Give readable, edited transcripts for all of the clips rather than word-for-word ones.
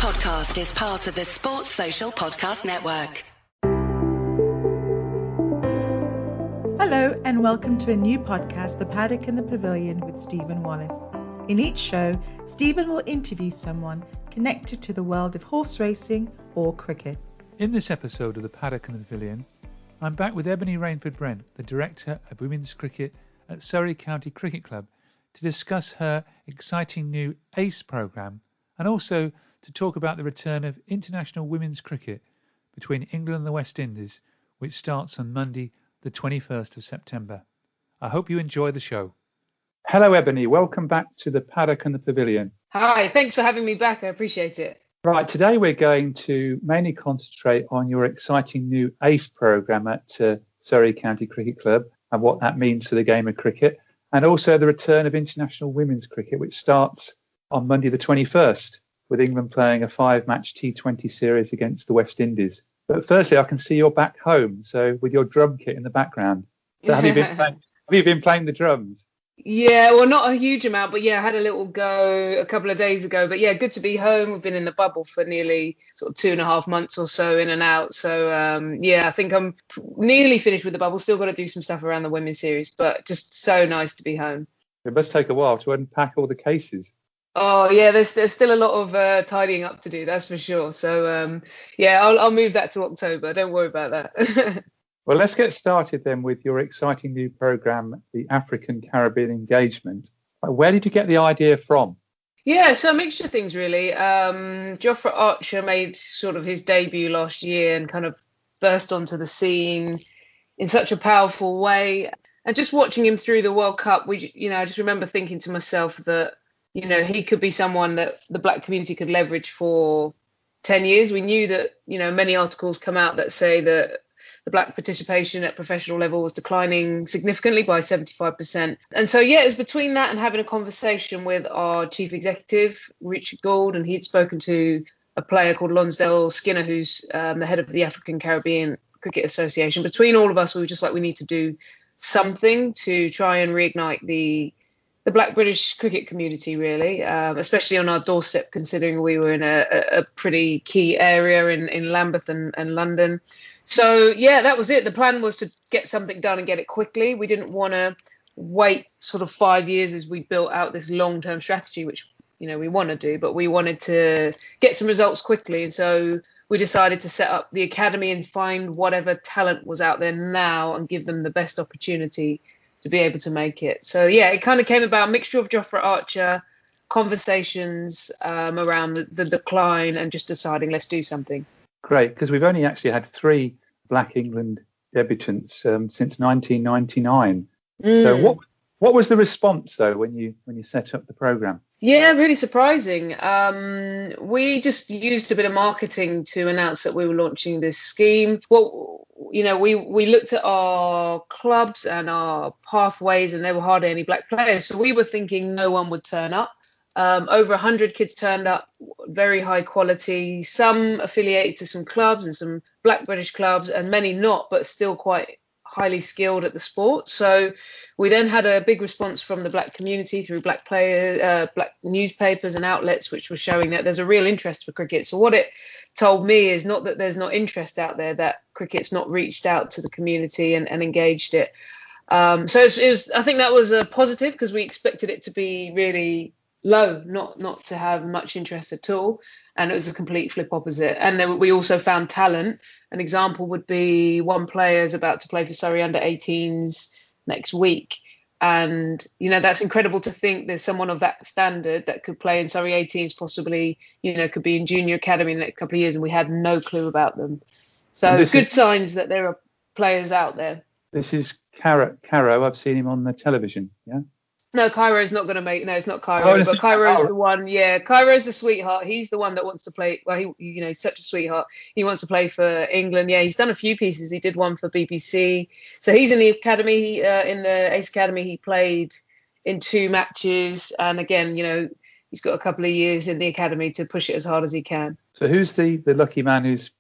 podcast is part of the Sports Social Podcast Network. Hello and welcome to a new podcast, The Paddock and the Pavilion with Stephen Wallace. In each show, Stephen will interview someone connected to the world of horse racing or cricket. In this episode of The Paddock and the Pavilion, I'm back with Ebony Rainford-Brent, the Director of Women's Cricket at Surrey County Cricket Club, to discuss her exciting new ACE programme and also to talk about the return of international women's cricket between England and the West Indies, which starts on Monday, the 21st of September. I hope you enjoy the show. Hello, Ebony. Welcome back to the Paddock and the Pavilion. Hi, thanks for having me back. I appreciate it. Right, today we're going to mainly concentrate on your exciting new ACE programme at Surrey County Cricket Club and what that means for the game of cricket, and also the return of international women's cricket, which starts on Monday the 21st, with England playing a 5-match T20 series against the West Indies. But firstly, I can see you're back home, so with your drum kit in the background. So have you been playing the drums? Yeah, well, not a huge amount, but yeah, I had a little go a couple of days ago. But yeah, good to be home. We've been in the bubble for nearly sort of 2.5 months or so, in and out. So yeah, I think I'm nearly finished with the bubble. Still got to do some stuff around the women's series, but just so nice to be home. It must take a while to unpack all the cases. Oh yeah, there's still a lot of tidying up to do, that's for sure. So yeah, I'll move that to October. Don't worry about that. Well, let's get started then with your exciting new programme, the African Caribbean Engagement. Where did you get the idea from? Yeah, so a mixture of things really. Jofra Archer made sort of his debut last year and kind of burst onto the scene in such a powerful way. And just watching him through the World Cup, I just remember thinking to myself that, he could be someone that the black community could leverage for 10 years. We knew that, many articles come out that say that the black participation at professional level was declining significantly by 75%. And so, yeah, it was between that and having a conversation with our chief executive, Richard Gould, and he'd spoken to a player called Lonsdale Skinner, who's the head of the African Caribbean Cricket Association. Between all of us, we were just like, we need to do something to try and reignite the Black British cricket community, really, especially on our doorstep, considering we were in a pretty key area in Lambeth and London. So, yeah, that was it. The plan was to get something done and get it quickly. We didn't want to wait sort of 5 years as we built out this long-term strategy, which, we want to do, but we wanted to get some results quickly. And so we decided to set up the academy and find whatever talent was out there now and give them the best opportunity to be able to make it. So, yeah, it kind of came about a mixture of Jofra Archer, conversations around the decline and just deciding let's do something. Great, because we've only actually had 3 Black England debutants since 1999. So what was the response, though, when you set up the programme? Yeah, really surprising. We just used a bit of marketing to announce that we were launching this scheme. Well, we looked at our clubs and our pathways, and there were hardly any black players. So we were thinking no one would turn up. Over 100 kids turned up, very high quality, some affiliated to some clubs and some black British clubs, and many not, but still quite highly skilled at the sport. So we then had a big response from the black community through black players, black newspapers and outlets, which were showing that there's a real interest for cricket. So what it told me is not that there's not interest out there, that cricket's not reached out to the community and engaged it. So it was, I think that was a positive, because we expected it to be really low, not to have much interest at all, and it was a complete flip opposite. And then we also found talent. An example would be one player is about to play for Surrey under-18s next week, and that's incredible to think there's someone of that standard that could play in Surrey 18s, possibly could be in junior academy in the next couple of years, and we had no clue about them. So good signs that there are players out there. This is Caro. I've seen him on the television. Yeah. No, Cairo's not going to make. No, it's not Cairo. But Cairo's the one. Yeah, Cairo's the sweetheart. He's the one that wants to play. Well, he's such a sweetheart. He wants to play for England. Yeah, he's done a few pieces. He did one for BBC. So he's in the academy, in the ACE Academy. He played in 2 matches, and again, he's got a couple of years in the academy to push it as hard as he can. So who's the lucky man who's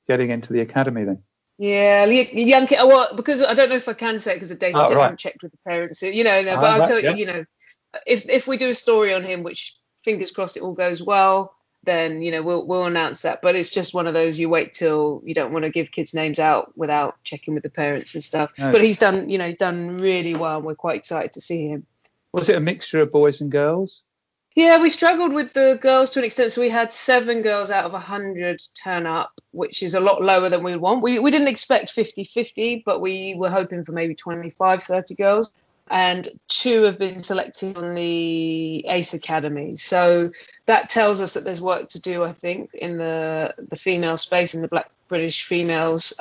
getting into the academy then? Yeah, young kid. Well, because I don't know if I can say it because of data. I haven't checked with the parents. But I'll tell you, if we do a story on him, which fingers crossed it all goes well, then we'll announce that. But it's just one of those, you wait till, you don't want to give kids names out without checking with the parents and stuff. No. But he's done really well, and we're quite excited to see him. Was it a mixture of boys and girls? Yeah, we struggled with the girls to an extent. So we had 7 girls out of 100 turn up, which is a lot lower than we want. We didn't expect 50-50, but we were hoping for maybe 25-30 girls. And 2 have been selected on the ACE Academy. So that tells us that there's work to do, I think, in the female space, in the Black British females.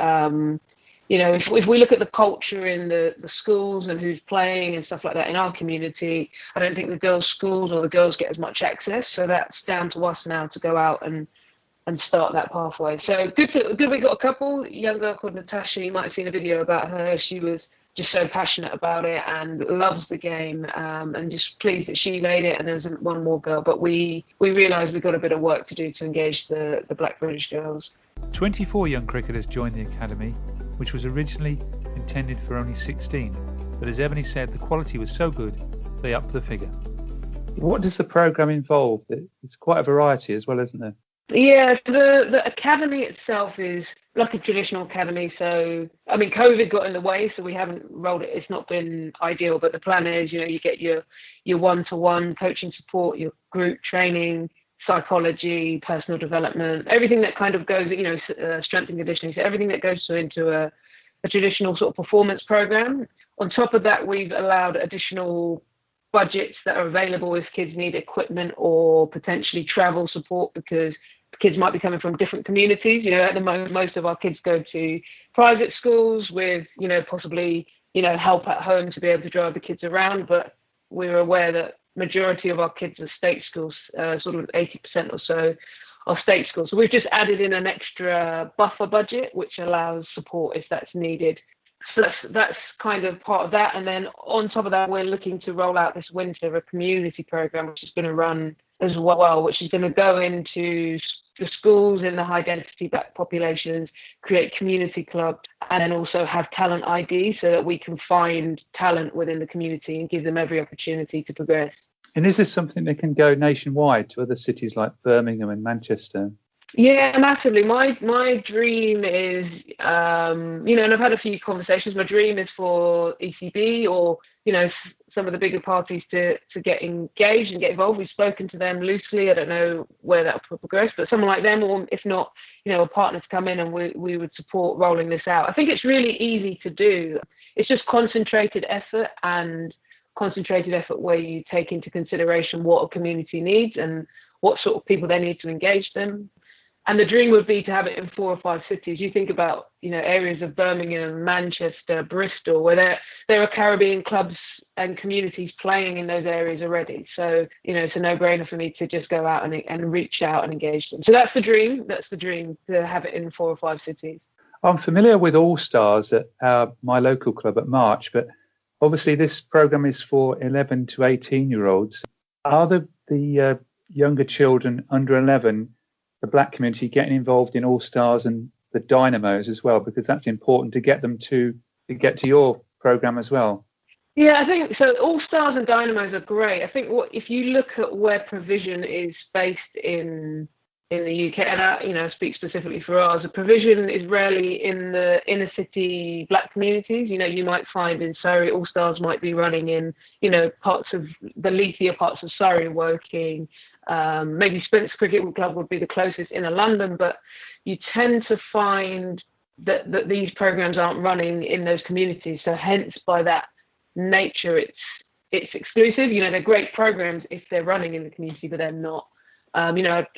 If we look at the culture in the schools and who's playing and stuff like that in our community, I don't think the girls' schools or the girls get as much access. So that's down to us now to go out and start that pathway. So good we got a couple. A young girl called Natasha, you might have seen a video about her. She was just so passionate about it and loves the game, and just pleased that she made it. And there's one more girl, but we realised we've got a bit of work to do to engage the Black British girls. 24 young cricketers joined the academy, which was originally intended for only 16. But as Ebony said, the quality was so good, they upped the figure. What does the programme involve? It's quite a variety as well, isn't there? Yeah, the academy itself is like a traditional academy. So, I mean, COVID got in the way, so we haven't rolled it. It's not been ideal, but the plan is, you get your one-to-one coaching support, your group training, psychology, personal development, everything that kind of goes, strength and conditioning. So everything that goes into a traditional sort of performance program. On top of that, we've allowed additional budgets that are available if kids need equipment or potentially travel support, because kids might be coming from different communities. At the moment, most of our kids go to private schools with, possibly, help at home to be able to drive the kids around. But we're aware that majority of our kids are state schools, sort of 80% or so are state schools. So we've just added in an extra buffer budget, which allows support if that's needed. So that's kind of part of that. And then on top of that, we're looking to roll out this winter a community program, which is going to run as well, which is going to go into the schools in the high density Black populations, create community clubs, and then also have talent ID so that we can find talent within the community and give them every opportunity to progress. And is this something that can go nationwide to other cities like Birmingham and Manchester? Yeah, massively. My dream is, and I've had a few conversations. My dream is for ECB or, some of the bigger parties to get engaged and get involved. We've spoken to them loosely. I don't know where that will progress, but someone like them, or if not, a partner to come in, and we would support rolling this out. I think it's really easy to do. It's just concentrated effort where you take into consideration what a community needs and what sort of people they need to engage them. And the dream would be to have it in 4 or 5 cities. You think about, areas of Birmingham, Manchester, Bristol, where there are Caribbean clubs and communities playing in those areas already. So, it's a no-brainer for me to just go out and reach out and engage them. So that's the dream. That's the dream, to have it in 4 or 5 cities. I'm familiar with All Stars at my local club at March, but obviously this programme is for 11 to 18-year-olds. Are the younger children under 11, the Black community, getting involved in All Stars and the Dynamos as well, because that's important to get them to get to your programme as well? Yeah, I think so. All Stars and Dynamos are great. I think if you look at where provision is based in the UK, and I speak specifically for ours, the provision is rarely in the inner city Black communities. You might find in Surrey, All Stars might be running in, parts of the leafier parts of Surrey, Woking. Maybe Spencer Cricket Club would be the closest inner London, but you tend to find that these programs aren't running in those communities. So hence, by that nature, it's exclusive. They're great programs if they're running in the community, but they're not. I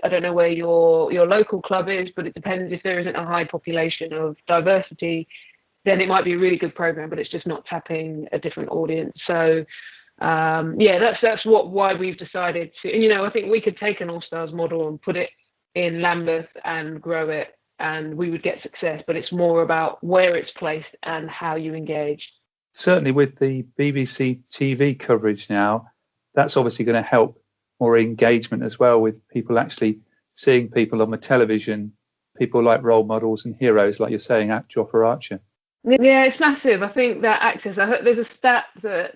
don't know where your local club is, but it depends. If there isn't a high population of diversity, then it might be a really good program, but it's just not tapping a different audience. So that's why we've decided to. And I think we could take an All Stars model and put it in Lambeth and grow it, and we would get success. But it's more about where it's placed and how you engage. Certainly, with the BBC TV coverage now, that's obviously going to help more engagement as well, with people actually seeing people on the television, people like role models and heroes, like you're saying, at Jofra Archer. Yeah, it's massive. I think that access. I heard there's a stat that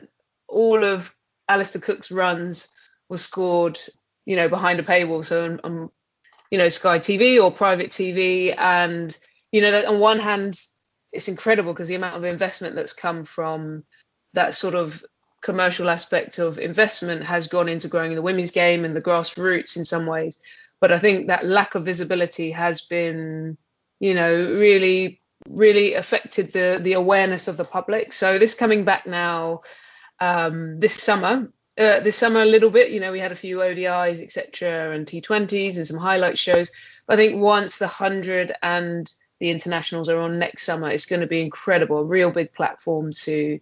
all of Alistair Cook's runs were scored, behind a paywall. So I'm Sky TV or private TV. And, that on one hand, it's incredible because the amount of investment that's come from that sort of commercial aspect of investment has gone into growing the women's game and the grassroots in some ways. But I think that lack of visibility has been, really, really affected the awareness of the public. So this coming back now, this summer a little bit, we had a few ODIs, etc., and T20s and some highlight shows. But I think once the 100 and the internationals are on next summer, it's going to be incredible, a real big platform to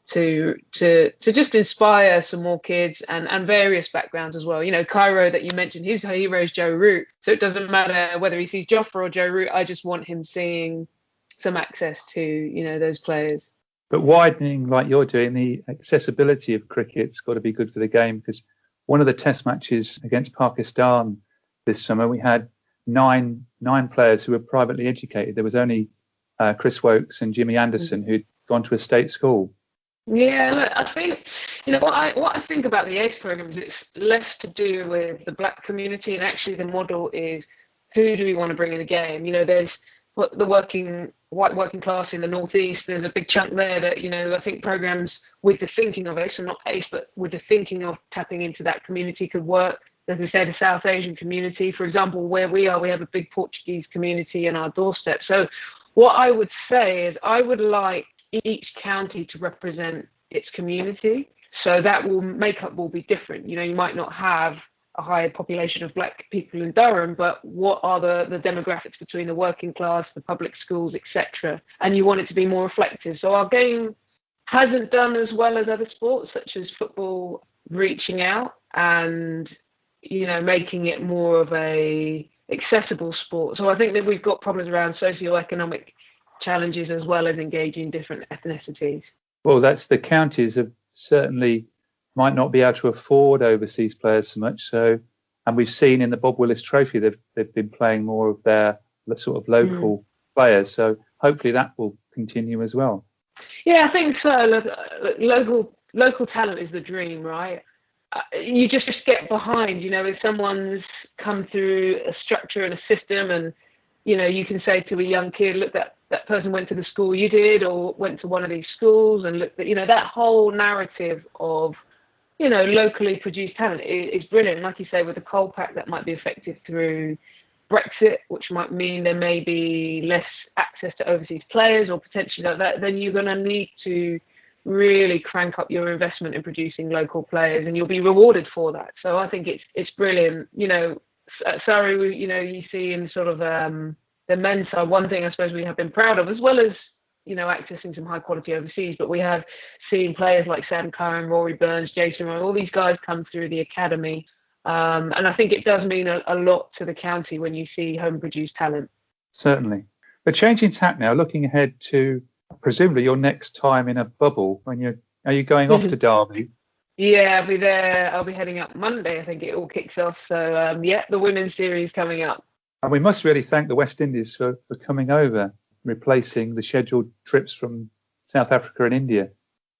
just inspire some more kids and various backgrounds as well. Cairo that you mentioned, his hero is Joe Root, so it doesn't matter whether he sees Jofra or Joe Root. I just want him seeing some access to those players. But widening, like you're doing, the accessibility of cricket's got to be good for the game, because one of the test matches against Pakistan this summer, we had nine players who were privately educated. There was only Chris Wokes and Jimmy Anderson who'd gone to a state school. Yeah, look, I think what I think about the ACE program is it's less to do with the black community, and actually the model is who do we want to bring in the game. There's the white working class in the northeast. There's a big chunk there that I think programs with the thinking of ACE, or not ACE, but with the thinking of tapping into that community could work. As we say, the South Asian community, for example, where we are, we have a big Portuguese community in our doorstep. So what I would say is I would like each county to represent its community. So that makeup will be different. You might not have a higher population of black people in Durham, but what are the demographics between the working class, the public schools, etc. And you want it to be more reflective. So our game hasn't done as well as other sports, such as football, reaching out and making it more of a accessible sport. So I think that we've got problems around socioeconomic challenges as well as engaging different ethnicities. Well, that's the counties have certainly might not be able to afford overseas players so much. So, and we've seen in the Bob Willis Trophy they've been playing more of their sort of local players. So hopefully that will continue as well. Yeah, I think so. Local talent is the dream, right? You just get behind, if someone's come through a structure and a system, and you can say to a young kid, look, that person went to the school you did, or went to one of these schools, and look, that whole narrative of locally produced talent is brilliant. Like you say, with the coal pack, that might be affected through Brexit, which might mean there may be less access to overseas players, or potentially like that. Then you're going to need to really crank up your investment in producing local players, and you'll be rewarded for that. So I think it's brilliant. At Surrey, you see in sort of the men's side, one thing I suppose we have been proud of, as well as accessing some high quality overseas, but we have seen players like Sam Curran, Rory Burns, Jason Roy, all these guys come through the academy, and I think it does mean a lot to the county when you see home produced talent. Certainly. But changing tack now, looking ahead to presumably your next time in a bubble, are you going off to Derby? Yeah, I'll be there. I'll be heading up Monday. I think it all kicks off. So the women's series coming up. And we must really thank the West Indies for coming over, replacing the scheduled trips from South Africa and India.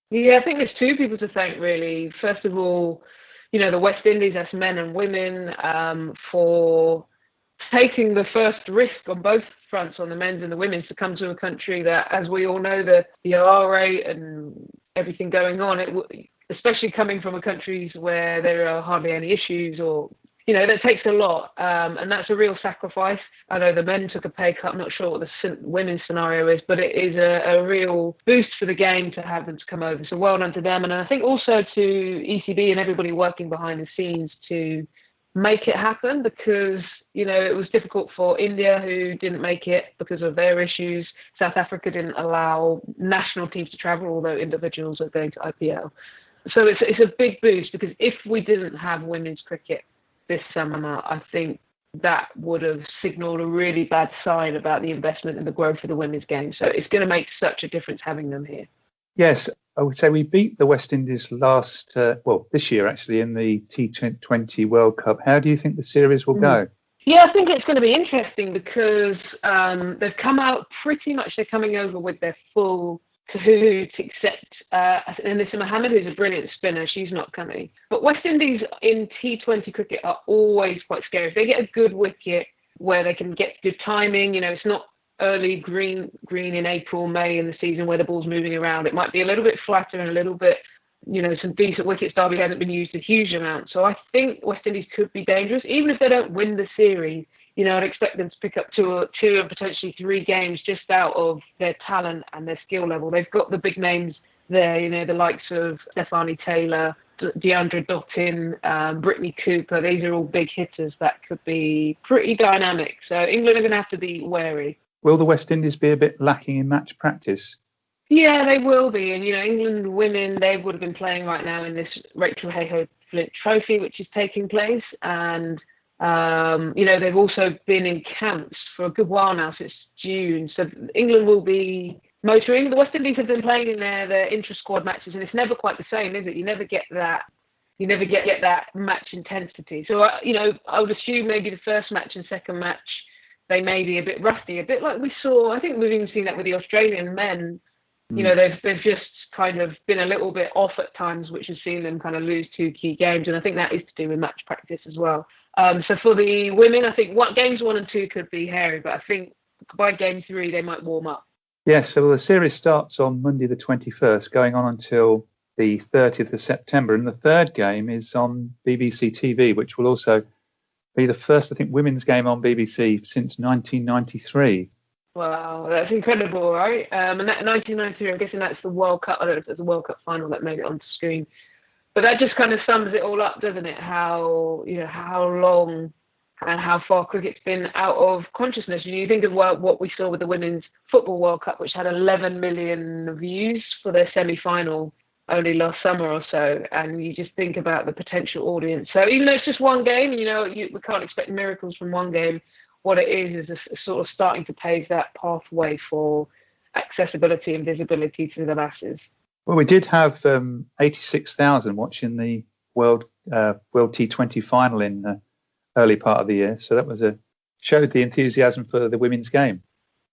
Yeah, I think there's two people to thank, really. First of all, the West Indies, that's men and women, for taking the first risk on both fronts, on the men's and the women's, to come to a country that, as we all know, the R rate and everything going on, especially coming from a countries where there are hardly any issues, or that takes a lot, and that's a real sacrifice. I know the men took a pay cut. I'm not sure what the women's scenario is, but it is a real boost for the game to have them to come over. So well done to them, and I think also to ECB and everybody working behind the scenes to make it happen, because it was difficult for India, who didn't make it because of their issues. South Africa didn't allow national teams to travel, although individuals are going to IPL. So it's a big boost, because if we didn't have women's cricket this summer, I think that would have signalled a really bad sign about the investment and the growth of the women's game. So it's going to make such a difference having them here. Yes, I would say we beat the West Indies this year actually, in the T20 World Cup. How do you think the series will go? Yeah, I think it's going to be interesting, because they've come out pretty much, they're coming over with their full to accept Anissa Mohammed, who's a brilliant spinner. She's not coming. But West Indies in T20 cricket are always quite scary. If they get a good wicket where they can get good timing, it's not early green in April, May in the season where the ball's moving around. It might be a little bit flatter and a little bit, some decent wickets. Derby hasn't been used a huge amount. So I think West Indies could be dangerous. Even if they don't win the series, I'd expect them to pick up two and potentially 3 games just out of their talent and their skill level. They've got the big names there, the likes of Stephanie Taylor, Deandra Dottin, Brittany Cooper. These are all big hitters that could be pretty dynamic. So England are going to have to be wary. Will the West Indies be a bit lacking in match practice? Yeah, they will be. And, England women, they would have been playing right now in this Rachel Hayhoe Flint Trophy, which is taking place. And they've also been in camps for a good while now, since June. So England will be motoring. The West Indies have been playing in their intra-squad matches, and it's never quite the same, is it? You never get that match intensity. So, I would assume maybe the first match and second match, they may be a bit rusty, a bit like we saw. I think we've even seen that with the Australian men. They've just kind of been a little bit off at times, which has seen them kind of lose 2 key games. And I think that is to do with match practice as well. So for the women, I think games 1 and 2 could be hairy, but I think by game 3, they might warm up. Yes, so the series starts on Monday the 21st, going on until the 30th of September. And the third game is on BBC TV, which will also be the first, I think, women's game on BBC since 1993. Wow, that's incredible, right? And that 1993, I'm guessing that's the World Cup. I don't know if it's the World Cup final that made it onto screen. But that just kind of sums it all up, doesn't it? How long and how far cricket's been out of consciousness. You think of what we saw with the Women's Football World Cup, which had 11 million views for their semi-final only last summer or so. And you just think about the potential audience. So even though it's just one game, we can't expect miracles from one game. What it is a sort of starting to pave that pathway for accessibility and visibility to the masses. Well, we did have 86,000 watching the World T20 final in the early part of the year. So that showed the enthusiasm for the women's game.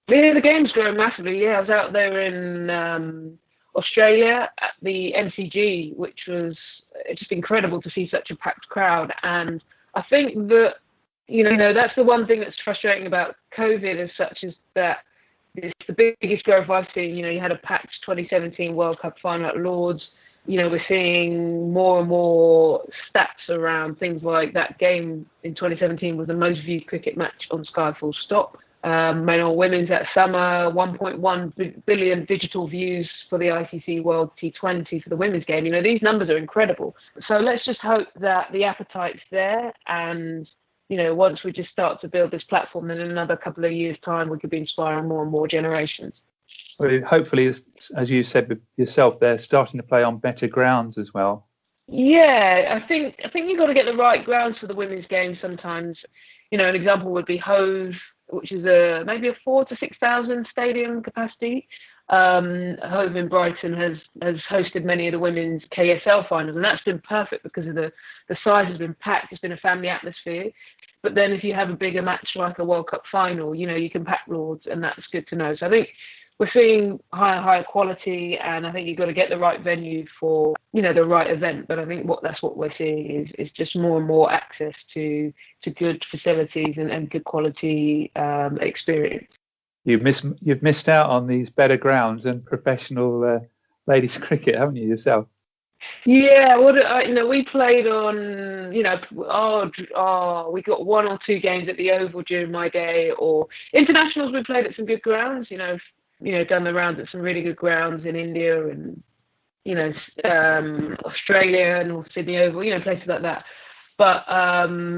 Yeah, the game's grown massively. Yeah, I was out there in Australia at the MCG, which was just incredible to see such a packed crowd. And I think that, that's the one thing that's frustrating about COVID as such, is that it's the biggest growth I've seen. You had a packed 2017 World Cup final at Lords. We're seeing more and more stats around things like that game in 2017 was the most viewed cricket match on Sky, full stop. Men or women's that summer, 1.1 billion digital views for the ICC World T20 for the women's game. These numbers are incredible. So let's just hope that the appetite's there, and once we just start to build this platform, then in another couple of years' time, we could be inspiring more and more generations. Well, hopefully, as you said yourself, they're starting to play on better grounds as well. Yeah, I think you've got to get the right grounds for the women's game sometimes. An example would be Hove, which is maybe a 4,000 to 6,000 stadium capacity. Hove in Brighton has hosted many of the women's KSL finals, and that's been perfect because of the size has been packed. It's been a family atmosphere. But then if you have a bigger match like a World Cup final, you can pack Lords, and that's good to know. So I think we're seeing higher quality, and I think you've got to get the right venue for, the right event. But I think that's what we're seeing is just more and more access to good facilities and good quality experience. You've missed out on these better grounds and professional ladies cricket, haven't you, yourself? Yeah, we played on, we got 1 or 2 games at the Oval during my day, or internationals. We played at some good grounds, done the rounds at some really good grounds in India and, Australia and Sydney Oval, places like that. But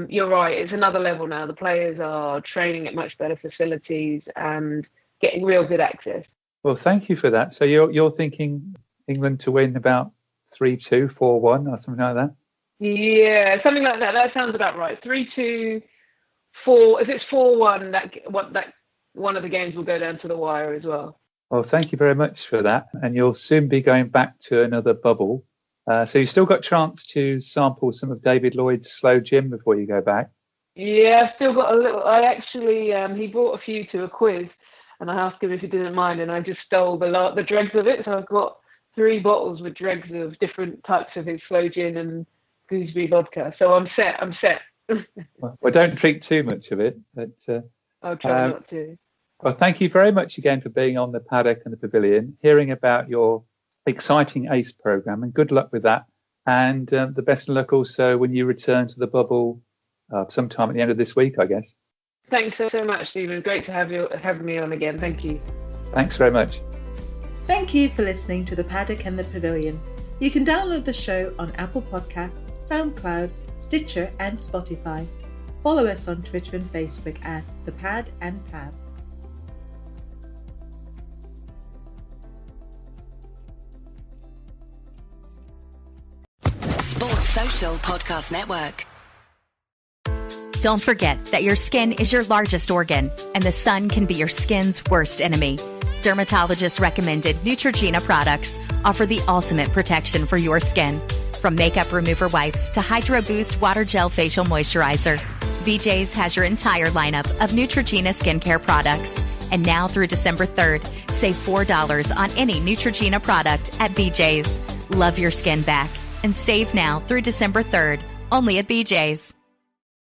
you're right, it's another level now. The players are training at much better facilities and getting real good access. Well, thank you for that. So you're thinking England to win about 3-2, 4-1 or something like that? Yeah, something like that. That sounds about right. 3-2, 4. If it's 4-1, that one of the games will go down to the wire as well. Well, thank you very much for that. And you'll soon be going back to another bubble. So you've still got a chance to sample some of David Lloyd's slow gym before you go back. Yeah, I've still got a little. I actually, he brought a few to a quiz. and I asked him if he didn't mind, and I just stole the dregs of it. So I've got 3 bottles with dregs of different types of his sloe gin and gooseberry vodka. So I'm set. Well, don't drink too much of it. But, I'll try not to. Well, thank you very much again for being on the Paddock and the Pavilion, hearing about your exciting ACE programme, and good luck with that. And the best of luck also when you return to the bubble sometime at the end of this week, I guess. Thanks so much, Stephen. Great to have me on again. Thank you. Thanks very much. Thank you for listening to the Paddock and the Pavilion. You can download the show on Apple Podcasts, SoundCloud, Stitcher and Spotify. Follow us on Twitter and Facebook at The Pad and Pav. Sports Social Podcast Network. Don't forget that your skin is your largest organ, and the sun can be your skin's worst enemy. Dermatologist recommended Neutrogena products offer the ultimate protection for your skin. From makeup remover wipes to Hydro Boost Water Gel Facial Moisturizer, BJ's has your entire lineup of Neutrogena skincare products. And now through December 3rd, save $4 on any Neutrogena product at BJ's. Love your skin back and save now through December 3rd, only at BJ's.